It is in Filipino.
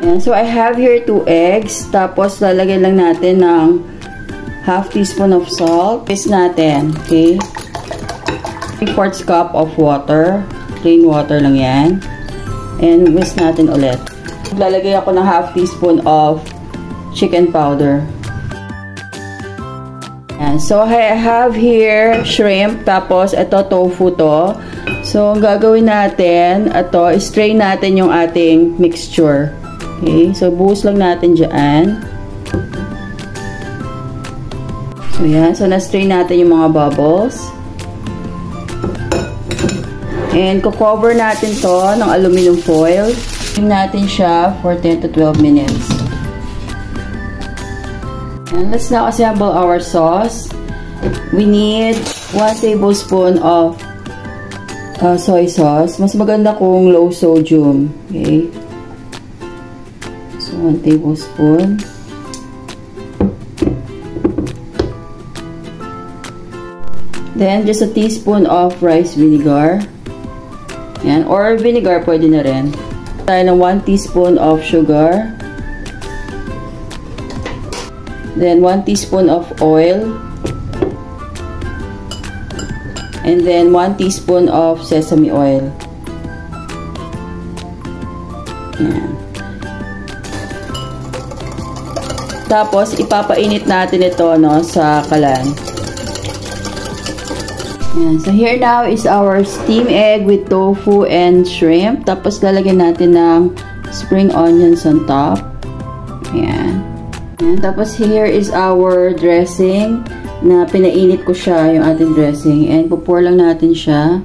Ayan. So, I have here 2 eggs. Tapos, lalagyan lang natin ng half teaspoon of salt. Whisk natin. Okay? 3/4 cup of water. Plain water lang yan. And whisk natin ulit. Lalagay ako ng half teaspoon of chicken powder. Ayan. So, I have here shrimp. Tapos, ito tofu to. So, ang gagawin natin, ito, strain natin yung ating mixture. Okay? So, buhos lang natin dyan. So, yan. So, na-strain natin yung mga bubbles. And, kukover natin to ng aluminum foil. Steam natin siya for 10 to 12 minutes. And let's now assemble our sauce. We need 1 tablespoon of soy sauce. Mas maganda kung low sodium. Okay? So, 1 tablespoon. Then, just a teaspoon of rice vinegar. Yan. Or vinegar, pwede na rin. Tayo ng 1 teaspoon of sugar. Then, 1 teaspoon of oil. And then, 1 teaspoon of sesame oil. Yan. Tapos, ipapainit natin ito, no, sa kalan. Yan. So, here now is our steamed egg with tofu and shrimp. Tapos, lalagyan natin ng spring onions on top. Yan. Yan. Tapos, here is our dressing na pinainit ko siya, yung ating dressing. And, pupur lang natin siya.